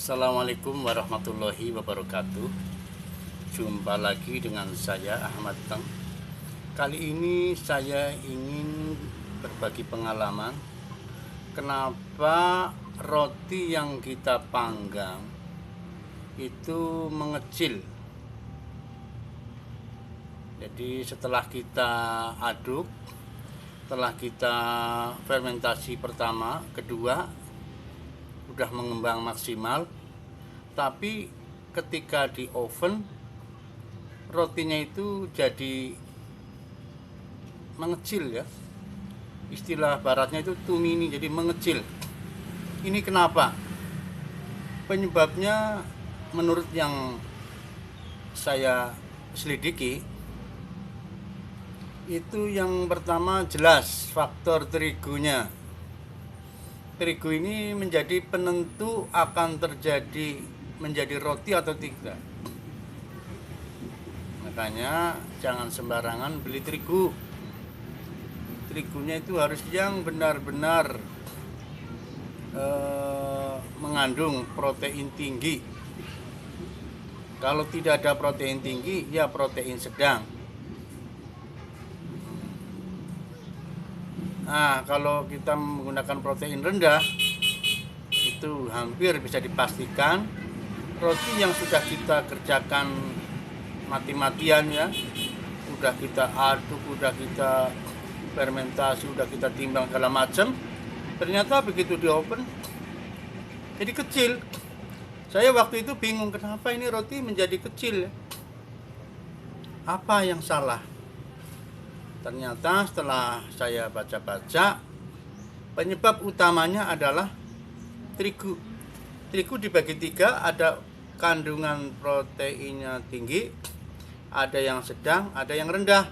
Assalamualaikum warahmatullahi wabarakatuh. Jumpa lagi dengan saya Ahmad Teng. Kali ini saya ingin berbagi pengalaman kenapa roti yang kita panggang itu mengecil. Jadi setelah kita aduk, setelah kita fermentasi pertama, kedua udah mengembang maksimal, tapi ketika di oven rotinya itu jadi mengecil ya. Istilah baratnya itu tumini, jadi mengecil. Ini kenapa? Penyebabnya menurut yang saya selidiki itu yang pertama jelas faktor terigunya. Terigu ini menjadi penentu akan terjadi menjadi roti atau tidak. Makanya jangan sembarangan beli terigu. Terigunya itu harus yang benar-benar mengandung protein tinggi. Kalau tidak ada protein tinggi, ya protein sedang. Nah, kalau kita menggunakan protein rendah, itu hampir bisa dipastikan roti yang sudah kita kerjakan mati-matian ya, udah kita aduk, udah kita fermentasi, udah kita timbang segala macam, ternyata begitu di oven jadi kecil. Saya waktu itu bingung kenapa ini roti menjadi kecil, apa yang salah. Ternyata setelah saya baca-baca, penyebab utamanya adalah terigu. Terigu dibagi tiga, ada kandungan proteinnya tinggi, ada yang sedang, ada yang rendah.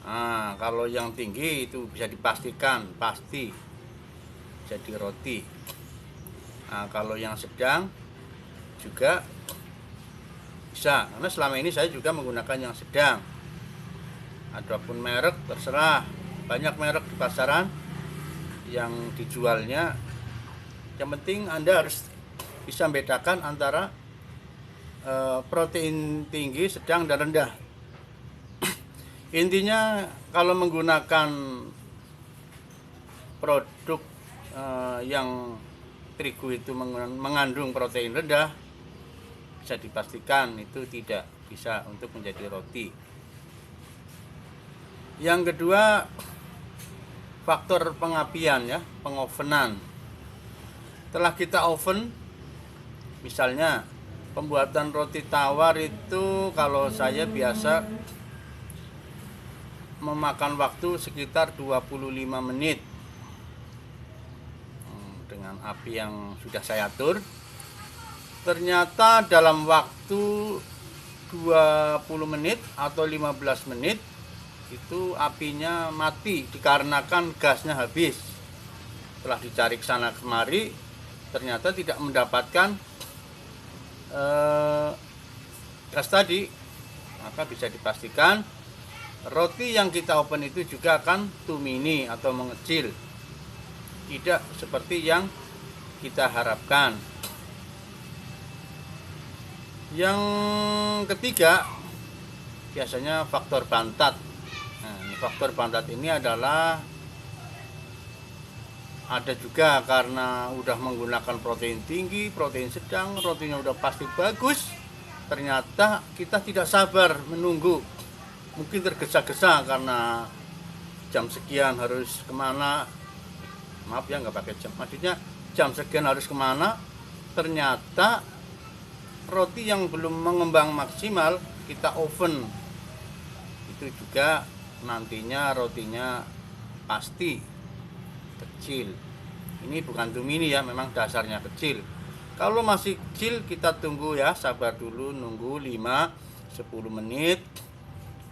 Nah, kalau yang tinggi itu bisa dipastikan pasti jadi roti. Nah, kalau yang sedang juga bisa, karena selama ini saya juga menggunakan yang sedang. Adapun merek terserah, banyak merek di pasaran yang dijualnya. Yang penting Anda harus bisa membedakan antara protein tinggi, sedang, dan rendah. Intinya kalau menggunakan produk yang terigu itu mengandung protein rendah, bisa dipastikan itu tidak bisa untuk menjadi roti. Yang kedua, faktor pengapian ya, pengovenan. Setelah kita oven, misalnya pembuatan roti tawar itu kalau saya biasa memakan waktu sekitar 25 menit dengan api yang sudah saya atur. Ternyata dalam waktu 20 menit atau 15 menit itu apinya mati dikarenakan gasnya habis. Setelah dicari ke sana kemari, ternyata tidak mendapatkan gas tadi. Maka bisa dipastikan roti yang kita oven itu juga akan tumini atau mengecil, tidak seperti yang kita harapkan. Yang ketiga, biasanya faktor bantat. Nah, faktor bantat ini adalah ada juga karena udah menggunakan protein tinggi, protein sedang, rotinya udah pasti bagus, ternyata kita tidak sabar menunggu. Mungkin tergesa-gesa karena jam sekian harus kemana, maaf ya nggak pakai jam, maksudnya jam sekian harus kemana, ternyata roti yang belum mengembang maksimal kita oven, itu juga nantinya rotinya pasti kecil. Ini bukan tumini ya, memang dasarnya kecil. Kalau masih kecil kita tunggu ya, sabar dulu, nunggu 5-10 menit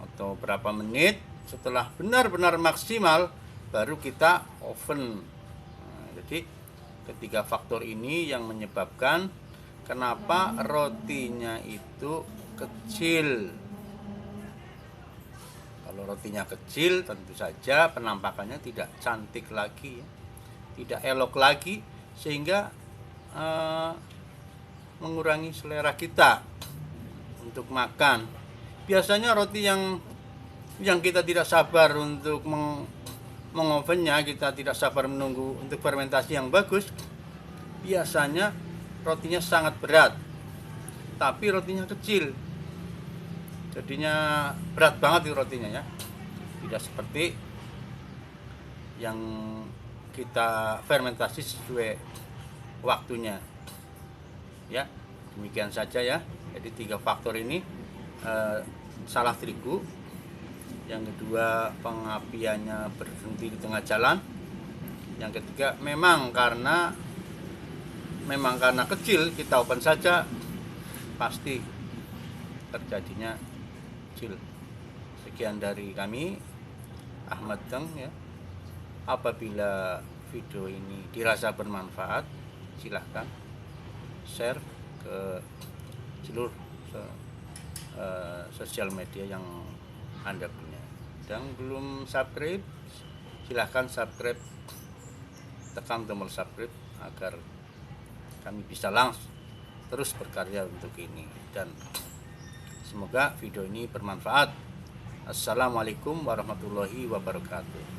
atau berapa menit. Setelah benar-benar maksimal baru kita oven. Nah, jadi ketiga faktor ini yang menyebabkan kenapa rotinya itu kecil. Kalau rotinya kecil, tentu saja penampakannya tidak cantik lagi, tidak elok lagi, sehingga mengurangi selera kita untuk makan. Biasanya roti yang kita tidak sabar untuk mengovennya, kita tidak sabar menunggu untuk fermentasi yang bagus, biasanya rotinya sangat berat, tapi rotinya kecil, jadinya berat banget itu rotinya ya. Tidak seperti yang kita fermentasi sesuai waktunya ya. Demikian saja ya. Jadi 3 faktor ini, salah terigu, yang kedua pengapiannya berhenti di tengah jalan, yang ketiga memang karena kecil, kita open saja pasti terjadinya kecil. Sekian dari kami, Ahmad Deng ya. Apabila video ini dirasa bermanfaat, silahkan share ke seluruh sosial media yang Anda punya. Dan belum subscribe, silahkan subscribe, tekan tombol subscribe agar kami bisa langsung terus berkarya untuk ini, dan semoga video ini bermanfaat. Assalamualaikum warahmatullahi wabarakatuh.